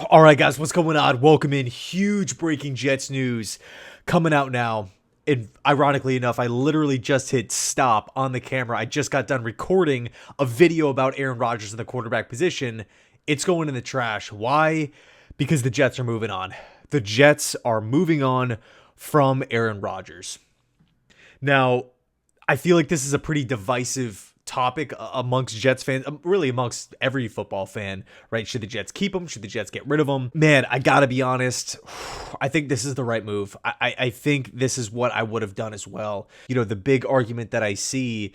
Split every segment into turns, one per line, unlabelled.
All right, guys, what's going on? Welcome in. Huge breaking Jets news coming out now. And ironically enough, I literally just hit stop on the camera. I just got done recording a video about Aaron Rodgers in the quarterback position. It's going in the trash. Why? Because the Jets are moving on. The Jets are moving on from Aaron Rodgers. Now, I feel like this is a pretty divisive topic amongst Jets fans, really amongst every football fan, right? Should the Jets keep him? Should the Jets get rid of him? Man, I gotta be honest. I think this is the right move. I think this is what I would have done as well. You know, the big argument that I see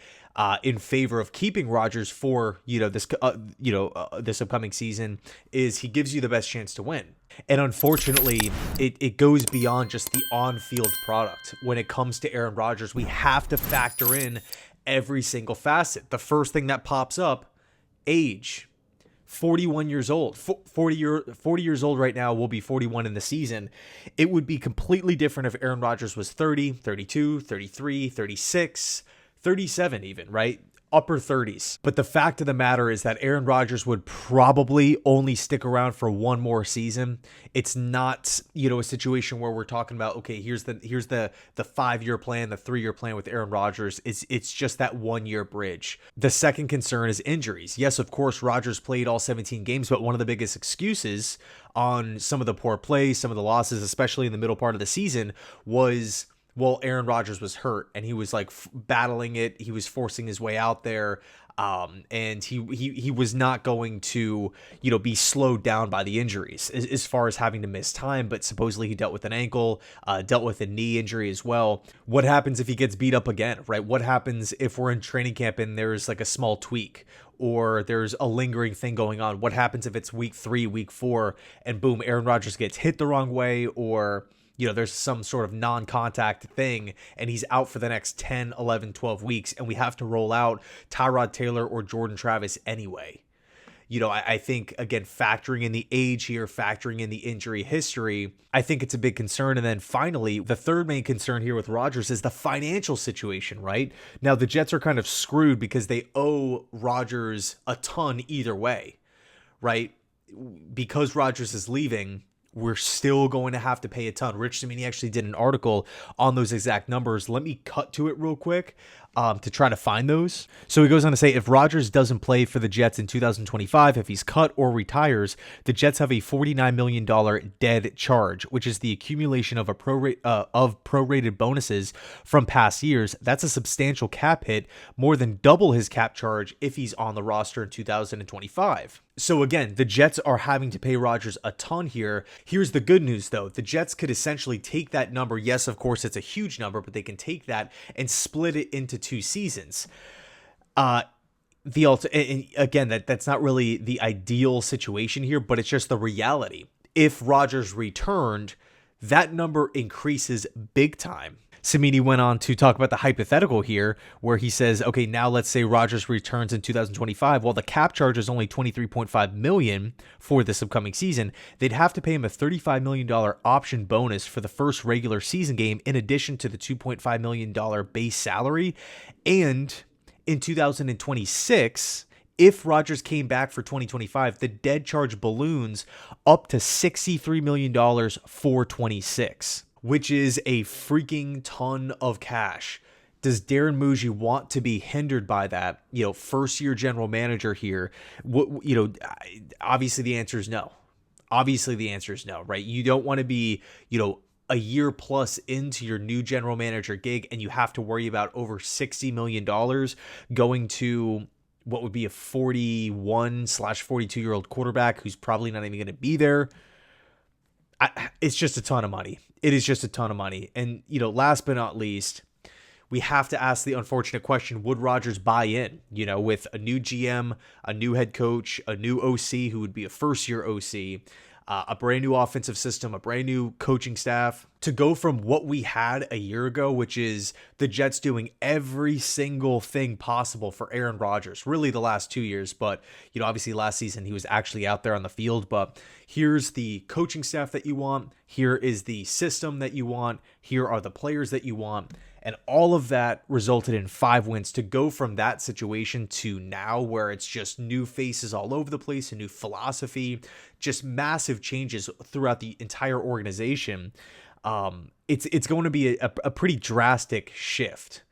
in favor of keeping Rodgers for this upcoming season is he gives you the best chance to win. And unfortunately, it goes beyond just the on-field product. When it comes to Aaron Rodgers, we have to factor in every single facet. The first thing that pops up, age. 41 years old. 40 years old right now, will be 41 in the season. It would be completely different if Aaron Rodgers was 30, 32, 33, 36, 37 even, right? Upper 30s. But the fact of the matter is that Aaron Rodgers would probably only stick around for one more season. It's not, a situation where we're talking about, okay, here's the 5-year plan, the 3-year plan with Aaron Rodgers. It's just that 1-year bridge. The second concern is injuries. Yes, of course, Rodgers played all 17 games, but one of the biggest excuses on some of the poor plays, some of the losses, especially in the middle part of the season, was, well, Aaron Rodgers was hurt and he was like battling it. He was forcing his way out there. And he was not going to, be slowed down by the injuries as far as having to miss time. But supposedly he dealt with an ankle, dealt with a knee injury as well. What happens if he gets beat up again, right? What happens if we're in training camp and there's like a small tweak or there's a lingering thing going on? What happens if it's week 3, week 4, and boom, Aaron Rodgers gets hit the wrong way, or there's some sort of non-contact thing and he's out for the next 10, 11, 12 weeks and we have to roll out Tyrod Taylor or Jordan Travis anyway. I think, again, factoring in the age here, factoring in the injury history, I think it's a big concern. And then finally, the third main concern here with Rodgers is the financial situation, right? Now, the Jets are kind of screwed because they owe Rodgers a ton either way, right? Because Rodgers is leaving, we're still going to have to pay a ton. Rich Cimini actually did an article on those exact numbers. Let me cut to it real quick to try to find those. So he goes on to say, if Rodgers doesn't play for the Jets in 2025, if he's cut or retires, the Jets have a $49 million dead charge, which is the accumulation of prorated bonuses from past years. That's a substantial cap hit, more than double his cap charge if he's on the roster in 2025. So again, the Jets are having to pay Rodgers a ton here. Here's the good news, though. The Jets could essentially take that number. Yes, of course, it's a huge number, but they can take that and split it into 2 seasons. And again, that's not really the ideal situation here, but it's just the reality. If Rodgers returned, that number increases big time. Cimini went on to talk about the hypothetical here where he says, okay, now let's say Rodgers returns in 2025. Well, the cap charge is only $23.5 million for this upcoming season. They'd have to pay him a $35 million option bonus for the first regular season game in addition to the $2.5 million base salary. And in 2026, if Rodgers came back for 2025, the dead charge balloons up to $63 million for 26. Which is a freaking ton of cash. Does Darren Muji want to be hindered by that? First-year general manager here. Obviously the answer is no. Obviously the answer is no, right? You don't want to be, a year plus into your new general manager gig and you have to worry about over $60 million going to what would be a 41/42-year-old quarterback who's probably not even going to be there. It's just a ton of money. It is just a ton of money. And, last but not least, we have to ask the unfortunate question, would Rodgers buy in, with a new GM, a new head coach, a new OC who would be a first-year OC, a brand new offensive system, a brand new coaching staff, to go from what we had a year ago, which is the Jets doing every single thing possible for Aaron Rodgers, really the last 2 years. But, obviously last season he was actually out there on the field. But here's the coaching staff that you want. Here is the system that you want. Here are the players that you want. And all of that resulted in 5 wins. To go from that situation to now where it's just new faces all over the place, a new philosophy, just massive changes throughout the entire organization. It's going to be a pretty drastic shift.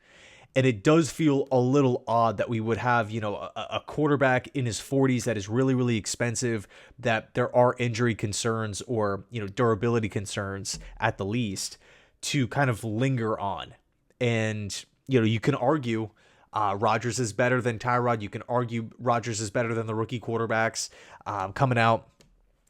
And it does feel a little odd that we would have, a quarterback in his 40s that is really, really expensive, that there are injury concerns or, durability concerns at the least to kind of linger on. And, you can argue Rodgers is better than Tyrod. You can argue Rodgers is better than the rookie quarterbacks coming out.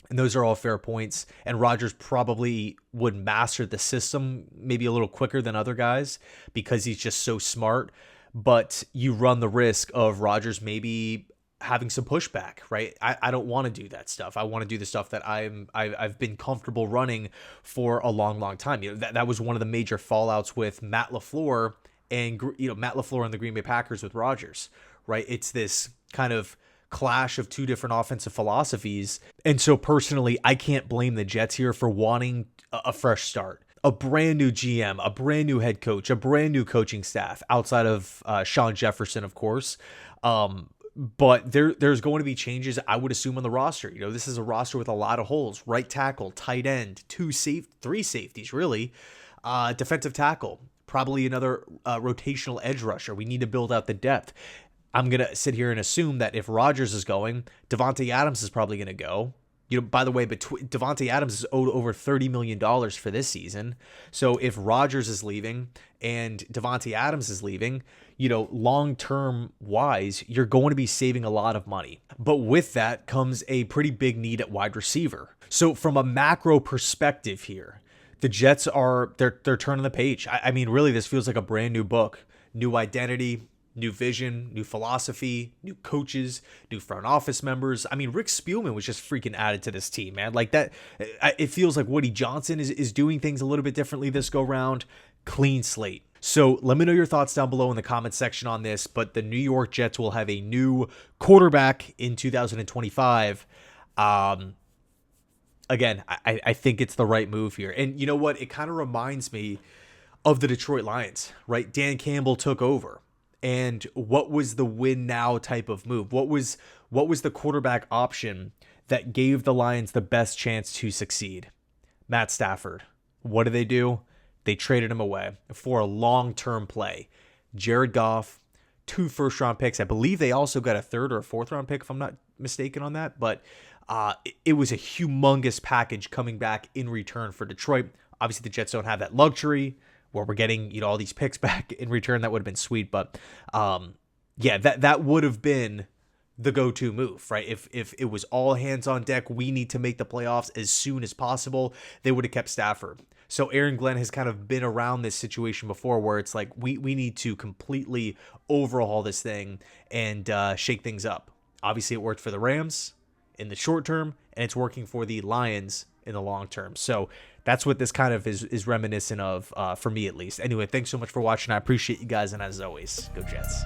And those are all fair points. And Rodgers probably would master the system maybe a little quicker than other guys because he's just so smart. But you run the risk of Rodgers maybe having some pushback, right? I don't want to do that stuff. I want to do the stuff that I've been comfortable running for a long, long time. That was one of the major fallouts with Matt LaFleur and Matt LaFleur and the Green Bay Packers with Rodgers, right? It's this kind of clash of two different offensive philosophies. And so personally, I can't blame the Jets here for wanting a fresh start. A brand new GM, a brand new head coach, a brand new coaching staff outside of Sean Jefferson, of course. But there's going to be changes, I would assume, on the roster. This is a roster with a lot of holes. Right tackle, tight end, three safeties, really. Defensive tackle, probably another rotational edge rusher. We need to build out the depth. I'm going to sit here and assume that if Rodgers is going, Davante Adams is probably going to go. By the way, Davante Adams is owed over $30 million for this season. So if Rodgers is leaving and Davante Adams is leaving, long-term wise, you're going to be saving a lot of money. But with that comes a pretty big need at wide receiver. So from a macro perspective here, the Jets they're turning the page. I mean, really, this feels like a brand new book, new identity, new vision, new philosophy, new coaches, new front office members. I mean, Rick Spielman was just freaking added to this team, man. Like that, it feels like Woody Johnson is doing things a little bit differently this go round. Clean slate. So let me know your thoughts down below in the comment section on this. But the New York Jets will have a new quarterback in 2025. Again, I think it's the right move here. And you know what? It kind of reminds me of the Detroit Lions, right? Dan Campbell took over. And what was the win now type of move? What was the quarterback option that gave the Lions the best chance to succeed? Matt Stafford. What do? They traded him away for a long-term play. Jared Goff, 2 first-round picks. I believe they also got a 3rd or a 4th-round pick, if I'm not mistaken on that. But it was a humongous package coming back in return for Detroit. Obviously, the Jets don't have that luxury where we're getting, all these picks back in return. That would have been sweet. But that would have been the go-to move, right? If it was all hands on deck, we need to make the playoffs as soon as possible, they would have kept Stafford. So Aaron Glenn has kind of been around this situation before where it's like, we need to completely overhaul this thing and shake things up. Obviously, it worked for the Rams in the short term, and it's working for the Lions in the long term. So that's what this kind of is reminiscent of, for me at least. Anyway, thanks so much for watching. I appreciate you guys, and as always, go Jets.